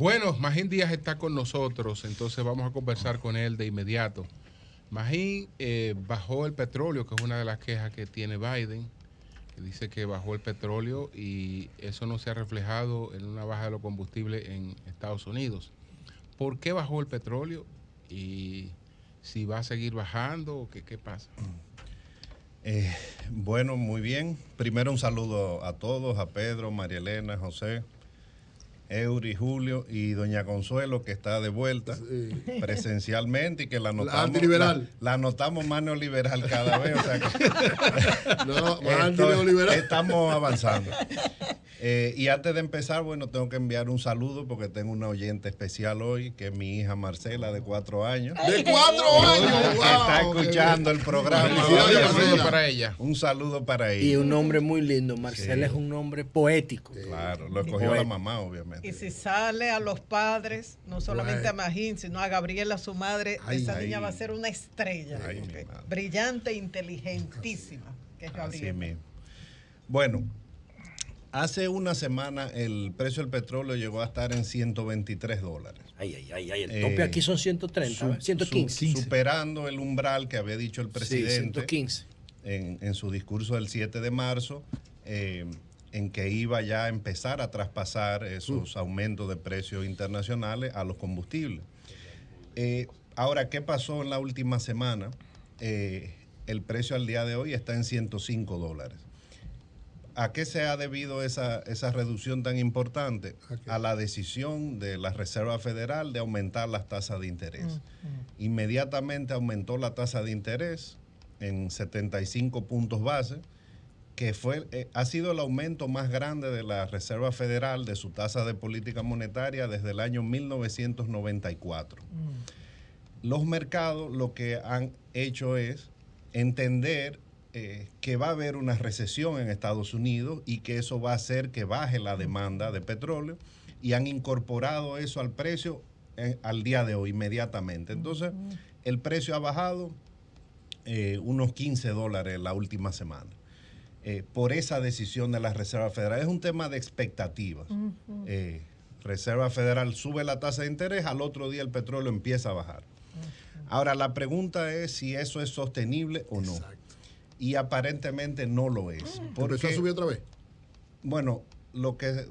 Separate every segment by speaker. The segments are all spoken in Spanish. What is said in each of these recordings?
Speaker 1: Bueno, Magín Díaz está con nosotros, entonces vamos a conversar con él de inmediato. Magín, bajó el petróleo, que es una de las quejas que tiene Biden, que dice que bajó el petróleo y eso no se ha reflejado en una baja de los combustibles en Estados Unidos. ¿Por qué bajó el petróleo? Y si va a seguir bajando, ¿o qué pasa?
Speaker 2: Bueno, muy bien. Primero un saludo a todos, a Pedro, María Elena, José, Eury, Julio y doña Consuelo, que está de vuelta presencialmente y que la notamos, la notamos más neoliberal cada vez. O sea que no, más estamos avanzando. Y antes de empezar, bueno, tengo que enviar un saludo porque tengo una oyente especial hoy, que es mi hija Marcela, de 4 años.
Speaker 3: ¡De 4 años!
Speaker 2: Que está escuchando el programa.
Speaker 1: Un saludo para ella.
Speaker 2: Un saludo para ella.
Speaker 4: Y un nombre muy lindo. Marcela es un nombre poético.
Speaker 2: Claro, lo escogió la mamá, obviamente.
Speaker 5: Y si sale a los padres, no solamente a Magín, sino a Gabriela, su madre, esa niña va a ser una estrella. Brillante, inteligentísima, que es Gabriela.
Speaker 2: Así mismo. Bueno, hace una semana el precio del petróleo llegó a estar en $123.
Speaker 4: El tope aquí son 130, 115.
Speaker 2: Superando el umbral que había dicho el presidente
Speaker 4: 115.
Speaker 2: En su discurso del 7 de marzo, en que iba ya a empezar a traspasar esos aumentos de precios internacionales a los combustibles. Ahora, ¿qué pasó en la última semana? El precio al día de hoy está en $105. ¿A qué se ha debido esa reducción tan importante? A la decisión de la Reserva Federal de aumentar las tasas de interés. Inmediatamente aumentó la tasa de interés en 75 puntos base, que ha sido el aumento más grande de la Reserva Federal de su tasa de política monetaria desde el año 1994. Los mercados lo que han hecho es entender que va a haber una recesión en Estados Unidos y que eso va a hacer que baje la demanda de petróleo, y han incorporado eso al precio al día de hoy inmediatamente. Entonces, el precio ha bajado unos $15 la última semana por esa decisión de la Reserva Federal. Es un tema de expectativas. Reserva Federal sube la tasa de interés, al otro día el petróleo empieza a bajar. Ahora, la pregunta es si eso es sostenible o no. Exacto. Y aparentemente no lo es.
Speaker 3: ¿Empezó a subir otra vez?
Speaker 2: Bueno, lo que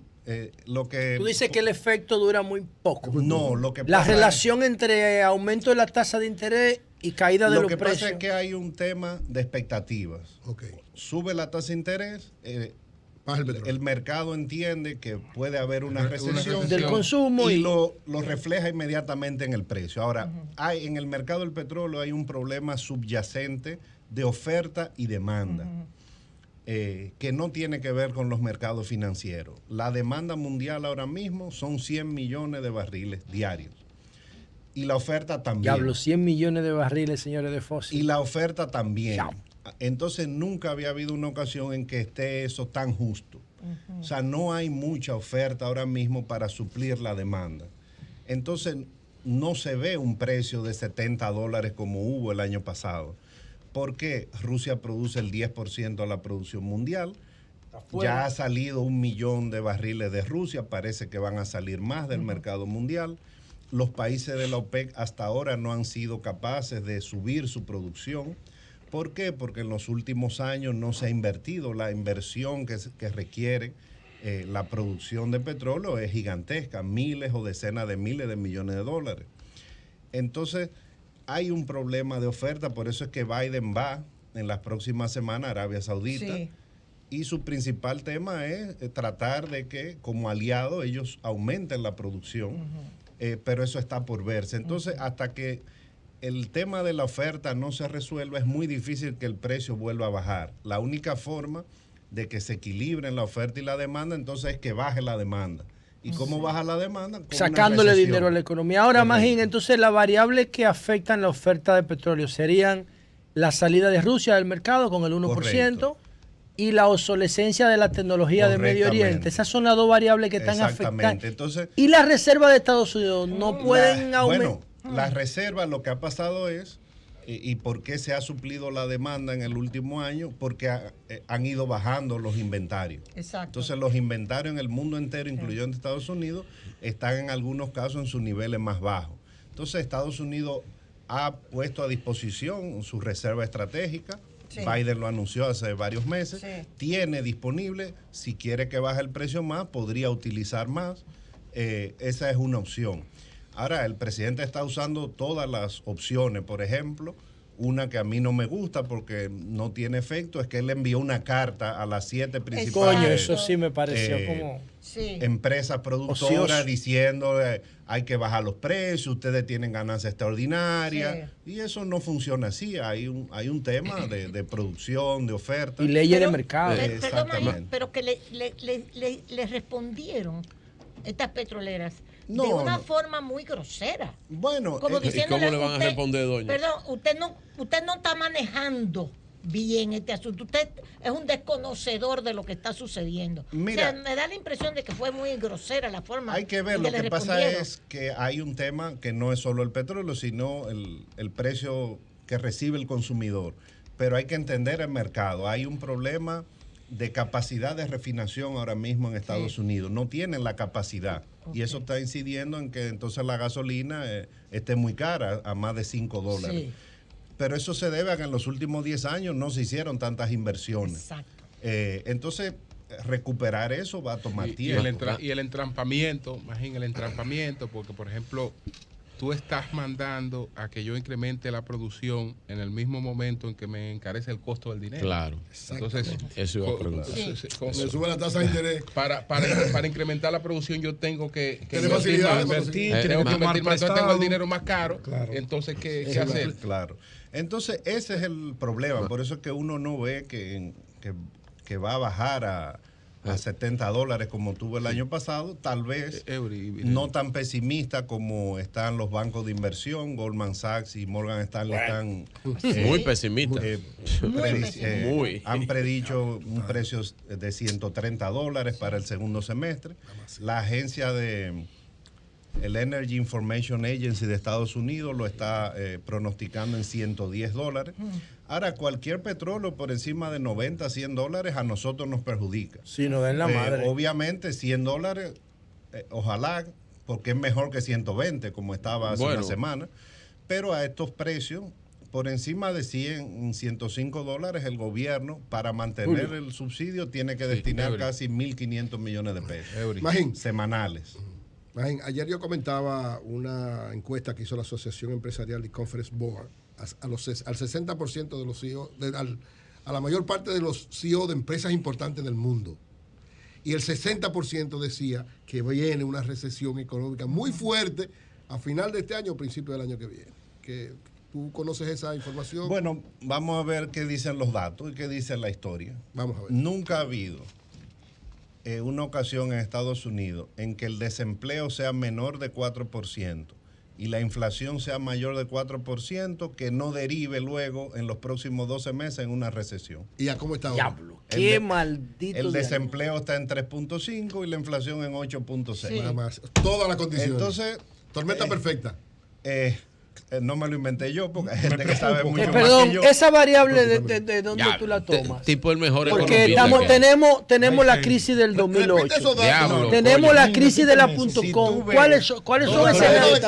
Speaker 4: tú dices que el efecto dura muy poco.
Speaker 2: No, lo que pasa
Speaker 4: la relación entre aumento de la tasa de interés y caída de los precios.
Speaker 2: Lo que pasa es que hay un tema de expectativas. Sube la tasa de interés, el mercado entiende que puede haber una recesión
Speaker 4: del consumo
Speaker 2: y lo refleja inmediatamente en el precio. Ahora, en el mercado del petróleo hay un problema subyacente de oferta y demanda, que no tiene que ver con los mercados financieros. La demanda mundial ahora mismo son 100 millones de barriles diarios. Y la oferta también.
Speaker 4: Diablo, 100 millones de barriles, señores de fósil.
Speaker 2: Y la oferta también. Entonces nunca había habido una ocasión en que esté eso tan justo. O sea, no hay mucha oferta ahora mismo para suplir la demanda. Entonces no se ve un precio de $70 como hubo el año pasado. Porque Rusia produce el 10% de la producción mundial. Ya ha salido 1 millón de barriles de Rusia, parece que van a salir más del mercado mundial. Los países de la OPEC hasta ahora no han sido capaces de subir su producción. ¿Por qué? Porque en los últimos años no se ha invertido. La inversión que requiere la producción de petróleo es gigantesca, miles o decenas de miles de millones de dólares. Entonces, hay un problema de oferta, por eso es que Biden va en las próximas semanas a Arabia Saudita. Sí. Y su principal tema es tratar de que, como aliado, ellos aumenten la producción, pero eso está por verse. Entonces, hasta que el tema de la oferta no se resuelva, es muy difícil que el precio vuelva a bajar. La única forma de que se equilibren la oferta y la demanda, entonces, es que baje la demanda. ¿Y cómo baja la demanda?
Speaker 4: Sacándole dinero a la economía. Ahora, Magín, entonces las variables que afectan la oferta de petróleo serían la salida de Rusia del mercado con el 1%. Correcto. Y la obsolescencia de la tecnología de Medio Oriente. Esas son las dos variables que están afectando.
Speaker 2: Entonces,
Speaker 4: y las reservas de Estados Unidos no pueden aumentar.
Speaker 2: Bueno, las reservas, lo que ha pasado es ¿Y por qué se ha suplido la demanda en el último año? Porque han ido bajando los inventarios.
Speaker 5: Exacto.
Speaker 2: Entonces los inventarios en el mundo entero, incluyendo Estados Unidos, están en algunos casos en sus niveles más bajos. Entonces Estados Unidos ha puesto a disposición su reserva estratégica. Sí. Biden lo anunció hace varios meses. Sí. Tiene disponible, si quiere que baje el precio más, podría utilizar más. Esa es una opción. Ahora, el presidente está usando todas las opciones. Por ejemplo, una que a mí no me gusta porque no tiene efecto es que él envió una carta a las 7 principales.
Speaker 4: Coño, eso sí me pareció como
Speaker 2: empresas productoras ocioso, diciendo hay que bajar los precios, ustedes tienen ganancias extraordinarias. Sí. Y eso no funciona así. Hay un tema de producción, de oferta.
Speaker 4: Y leyes de mercado.
Speaker 6: Perdón, pero que le respondieron estas petroleras de una forma muy grosera.
Speaker 2: Bueno,
Speaker 6: como diciéndole,
Speaker 7: ¿y cómo le van a responder, doña?
Speaker 6: Perdón, usted no está manejando bien este asunto. Usted es un desconocedor de lo que está sucediendo.
Speaker 2: Mira,
Speaker 6: o sea, me da la impresión de que fue muy grosera la forma.
Speaker 2: Hay que ver, lo que pasa es que hay un tema que no es solo el petróleo, sino el precio que recibe el consumidor. Pero hay que entender el mercado. Hay un problema de capacidad de refinación ahora mismo en Estados Unidos. No tienen la capacidad. Y eso está incidiendo en que entonces la gasolina esté muy cara, a más de $5. Sí. Pero eso se debe a que en los últimos 10 años no se hicieron tantas inversiones.
Speaker 6: Exacto.
Speaker 2: Entonces, recuperar eso va a tomar tiempo.
Speaker 1: Y el entrampamiento, imagínate el entrampamiento, porque por ejemplo, tú estás mandando a que yo incremente la producción en el mismo momento en que me encarece el costo del dinero.
Speaker 7: Claro.
Speaker 1: Entonces,
Speaker 7: eso iba a preguntar.
Speaker 3: Me sube la tasa de interés.
Speaker 1: Para incrementar la producción yo tengo que
Speaker 3: invertir,
Speaker 1: tengo que invertir más, entonces tengo el dinero más caro. Claro. Entonces, ¿qué hacer?
Speaker 2: Claro. Entonces, ese es el problema. Por eso es que uno no ve que va a bajar a $70 como tuvo el año pasado, tal vez no tan pesimista como están los bancos de inversión. Goldman Sachs y Morgan Stanley están
Speaker 7: muy pesimistas.
Speaker 2: Han predicho un precio de $130 para el segundo semestre. La agencia el Energy Information Agency de Estados Unidos lo está pronosticando en $110. Ahora, cualquier petróleo por encima de $90, $100 a nosotros nos perjudica.
Speaker 4: Si nos den la madre.
Speaker 2: Obviamente, $100, ojalá, porque es mejor que 120, como estaba hace una semana. Pero a estos precios, por encima de $105, el gobierno, para mantener el subsidio, tiene que destinar casi 1.500 millones de pesos semanales.
Speaker 3: Ayer yo comentaba una encuesta que hizo la Asociación Empresarial de Conference Board al 60% de los CEO, a la mayor parte de los CEO de empresas importantes del mundo. Y el 60% decía que viene una recesión económica muy fuerte a final de este año o principio del año que viene. ¿Tú conoces esa información?
Speaker 2: Bueno, vamos a ver qué dicen los datos y qué dice la historia.
Speaker 3: Vamos a ver.
Speaker 2: Nunca ha habido una ocasión en Estados Unidos en que el desempleo sea menor de 4% y la inflación sea mayor de 4%, que no derive luego en los próximos 12 meses en una recesión.
Speaker 3: ¿Y a cómo está ahora?
Speaker 4: Diablo, qué maldito.
Speaker 2: El desempleo está en 3.5 y la inflación en 8.6.
Speaker 3: Sí. Nada más. Todas las condiciones.
Speaker 2: Entonces,
Speaker 3: tormenta perfecta.
Speaker 2: No me lo inventé yo, porque hay gente que sabe mucho
Speaker 4: perdón,
Speaker 2: más que yo.
Speaker 4: Esa variable de dónde tú la tomas.
Speaker 7: Tipo el mejor
Speaker 4: porque tenemos la crisis del 2008. Tenemos la crisis de la .com. ¿Cuáles son esas?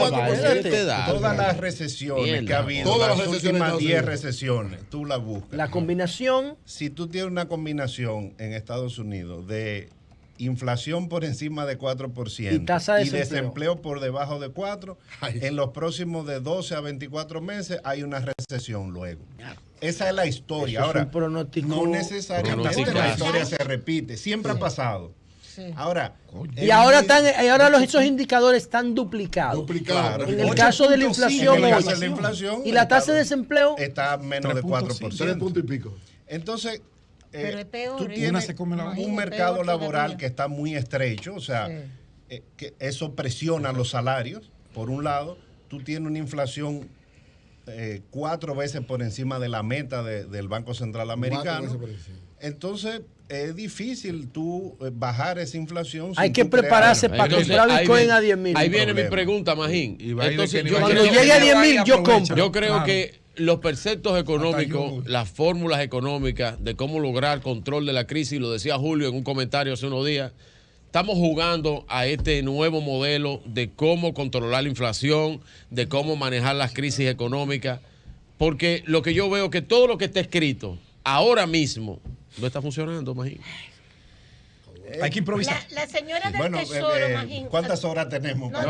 Speaker 2: Todas las recesiones que ha habido, las últimas 10 recesiones, tú las buscas.
Speaker 4: La combinación.
Speaker 2: Si tú tienes una combinación en Estados Unidos de inflación por encima de 4% y desempleo por debajo de 4%, en los próximos de 12 a 24 meses hay una recesión luego. Esa es la historia. Ahora, no necesariamente la historia se repite, siempre ha pasado. Sí. Ahora,
Speaker 4: esos indicadores están duplicados.
Speaker 2: Claro.
Speaker 4: En el caso de la inflación, y la tasa de desempleo
Speaker 2: está menos de 4%.
Speaker 3: 3 puntos y pico.
Speaker 2: Entonces,
Speaker 6: pero es peor,
Speaker 2: tú tienes un mercado laboral que está muy estrecho, o sea, que eso presiona los salarios, por un lado. Tú tienes una inflación 4 veces por encima de la meta del Banco Central Americano. Entonces, es difícil tú bajar esa inflación.
Speaker 4: Hay que prepararse para comprar Bitcoin a 10,000.
Speaker 7: Ahí viene mi pregunta, Magín.
Speaker 4: Entonces, cuando llegue a 10,000, yo compro.
Speaker 7: Yo creo que los preceptos económicos, las fórmulas económicas de cómo lograr control de la crisis, lo decía Julio en un comentario hace unos días, estamos jugando a este nuevo modelo de cómo controlar la inflación, de cómo manejar las crisis económicas, porque lo que yo veo que todo lo que está escrito ahora mismo no está funcionando, imagínate.
Speaker 8: Hay que improvisar.
Speaker 6: La señora del Tesoro, Magín.
Speaker 2: ¿Cuántas horas tenemos?
Speaker 8: Usted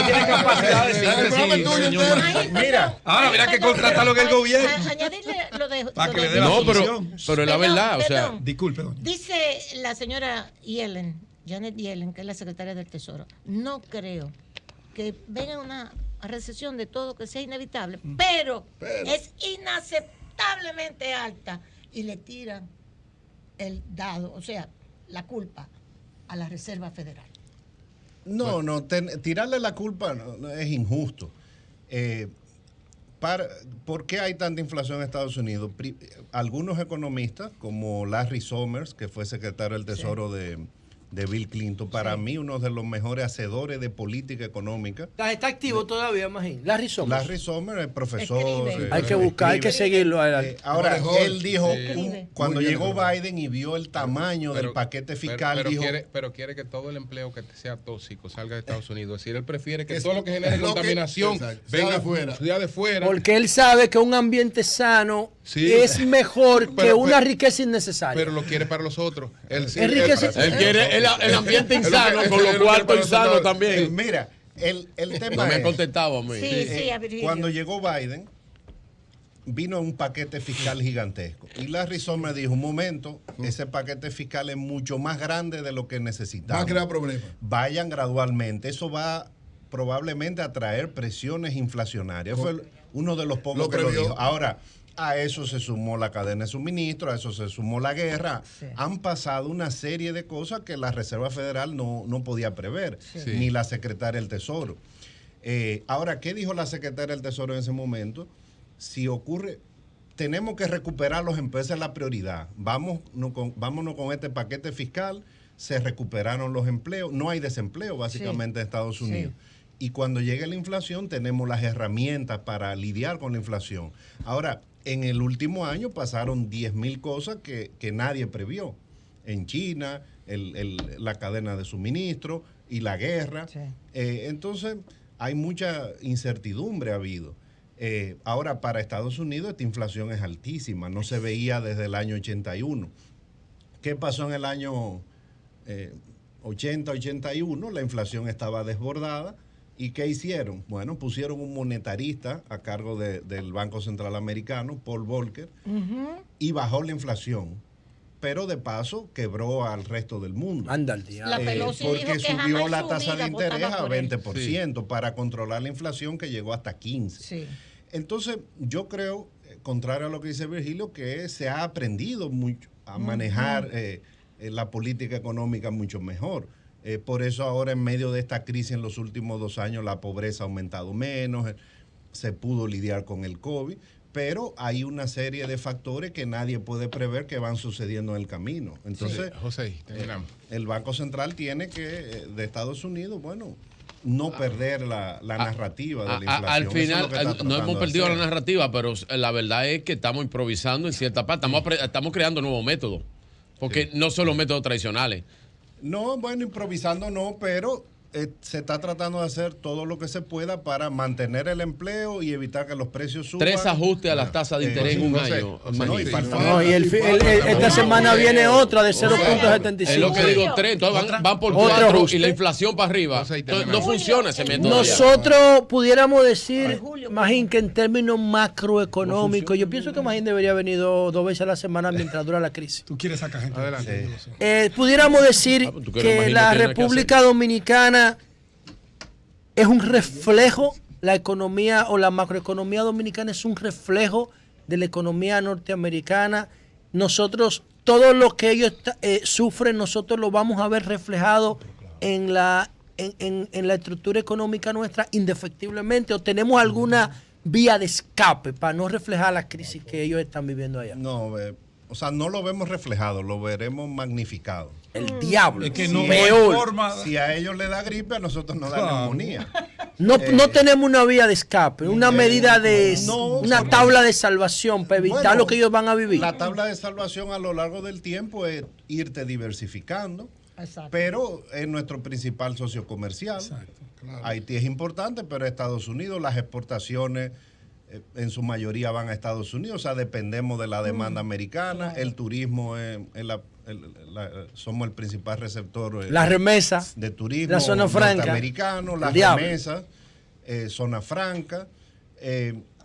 Speaker 8: tiene capacidad de decir.
Speaker 6: Mira,
Speaker 8: ahora habrá que contratarlo en el gobierno.
Speaker 6: Añadirle lo de.
Speaker 8: Para que le dé la solución.
Speaker 7: Pero es la verdad, o sea.
Speaker 8: Disculpe, doña.
Speaker 6: Dice la señora Janet Yellen, que es la secretaria del Tesoro, no creo que venga una recesión de todo que sea inevitable, pero es inaceptablemente alta y le tiran el dado, o sea, la culpa a la Reserva Federal.
Speaker 2: Tirarle la culpa es injusto. ¿Por qué hay tanta inflación en Estados Unidos? Algunos economistas, como Larry Summers, que fue secretario del Tesoro de Bill Clinton, para mí uno de los mejores hacedores de política económica.
Speaker 4: Está activo todavía, imagínate. Larry Summers.
Speaker 2: Larry Summers es profesor.
Speaker 4: Hay que buscar, hay que seguirlo.
Speaker 2: Ahora, él dijo, cuando llegó Biden y vio el tamaño del paquete fiscal, dijo...
Speaker 1: Pero quiere que todo el empleo que sea tóxico salga de Estados Unidos. Es decir, él prefiere que todo lo que genere contaminación venga de fuera.
Speaker 4: Porque él sabe que un ambiente sano es mejor que una riqueza innecesaria.
Speaker 1: Pero lo quiere para los otros. Él
Speaker 7: quiere el ambiente insano, con los cuartos insanos también.
Speaker 2: Mira, el tema
Speaker 7: no me han contestado a mí.
Speaker 2: Cuando llegó Biden, vino un paquete fiscal gigantesco. Y Larry Summers dijo, un momento, ese paquete fiscal es mucho más grande de lo que necesitamos.
Speaker 3: Va a crear problemas.
Speaker 2: Vayan gradualmente. Eso va probablemente a traer presiones inflacionarias. Fue uno de los pocos que lo dijo. Ahora, a eso se sumó la cadena de suministro, a eso se sumó la guerra. Sí. Han pasado una serie de cosas que la Reserva Federal no podía prever, ni la secretaria del Tesoro. Ahora, ¿qué dijo la secretaria del Tesoro en ese momento? Si ocurre, tenemos que recuperar los empleos, esa es la prioridad. Vámonos con este paquete fiscal, se recuperaron los empleos, no hay desempleo básicamente en Estados Unidos. Y cuando llegue la inflación, tenemos las herramientas para lidiar con la inflación. Ahora, en el último año pasaron 10,000 cosas que nadie previó. En China, la cadena de suministro y la guerra. Sí. Entonces, hay mucha incertidumbre ha habido. Ahora, para Estados Unidos, esta inflación es altísima. No se veía desde el año 81. ¿Qué pasó en el año 80-81? La inflación estaba desbordada. ¿Y qué hicieron? Bueno, pusieron un monetarista a cargo del Banco Central Americano, Paul Volcker, y bajó la inflación. Pero de paso quebró al resto del mundo.
Speaker 4: Anda al día.
Speaker 2: Porque subió la tasa de interés a 20% para controlar la inflación que llegó hasta 15%. Sí. Entonces, yo creo, contrario a lo que dice Virgilio, que se ha aprendido mucho a manejar la política económica mucho mejor. Por eso ahora en medio de esta crisis en los últimos 2 años la pobreza ha aumentado menos, se pudo lidiar con el COVID, pero hay una serie de factores que nadie puede prever que van sucediendo en el camino. Entonces,
Speaker 1: José, terminamos.
Speaker 2: El Banco Central tiene que, de Estados Unidos, no perder la narrativa de la inflación.
Speaker 7: Al final, no hemos perdido la narrativa, pero la verdad es que estamos improvisando en cierta parte, estamos creando nuevos métodos, porque no son los métodos tradicionales.
Speaker 2: No, improvisando no, pero se está tratando de hacer todo lo que se pueda para mantener el empleo y evitar que los precios suban.
Speaker 7: 3 ajustes a las tasas de interés en un año.
Speaker 4: Esta semana viene otra de 0.75.
Speaker 7: Es lo que digo, 3, entonces van por 4 y la inflación para arriba. Entonces, no funciona ese método.
Speaker 4: Nosotros pudiéramos decir, Magín, que en términos macroeconómicos, yo pienso que Magín debería venir 2 veces a la semana mientras dura la crisis.
Speaker 8: Tú quieres sacar gente. Adelante.
Speaker 4: Pudiéramos decir que la República Dominicana es un reflejo, la economía o la macroeconomía dominicana es un reflejo de la economía norteamericana. Nosotros, todo lo que ellos sufren, nosotros lo vamos a ver reflejado en la estructura económica nuestra indefectiblemente, o tenemos alguna vía de escape para no reflejar la crisis que ellos están viviendo allá.
Speaker 2: No, no lo vemos reflejado, lo veremos magnificado.
Speaker 4: El diablo.
Speaker 8: Es que no
Speaker 4: peor.
Speaker 8: Hay forma.
Speaker 2: Si a ellos le da gripe, a nosotros nos da neumonía.
Speaker 4: No tenemos una vía de escape, una medida de una tabla de salvación para evitar lo que ellos van a vivir.
Speaker 2: La tabla de salvación a lo largo del tiempo es irte diversificando, pero es nuestro principal socio comercial. Claro. Haití es importante, pero Estados Unidos, las exportaciones en su mayoría van a Estados Unidos, o sea, dependemos de la demanda americana, el turismo somos el principal receptor
Speaker 4: la remesa
Speaker 2: de turismo,
Speaker 4: la zona franca
Speaker 2: norteamericano, las remesas, zona franca,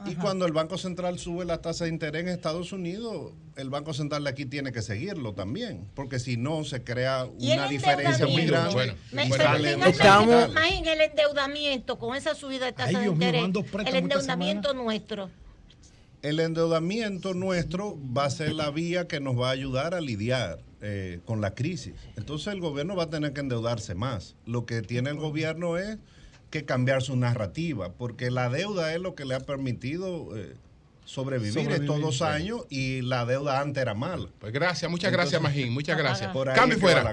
Speaker 2: y cuando el Banco Central sube la tasa de interés en Estados Unidos, el Banco Central de aquí tiene que seguirlo también, porque si no se crea una diferencia muy grande.
Speaker 6: Imagínate el endeudamiento con esa subida de tasa de interés, el endeudamiento nuestro.
Speaker 2: El endeudamiento nuestro va a ser la vía que nos va a ayudar a lidiar con la crisis. Entonces el gobierno va a tener que endeudarse más. Lo que tiene el gobierno es que cambiar su narrativa, porque la deuda es lo que le ha permitido sobrevivir estos 2 años, y la deuda antes era mala.
Speaker 1: Pues gracias, muchas gracias, Magín, muchas gracias.
Speaker 2: Por ahí
Speaker 1: Cambio fuera.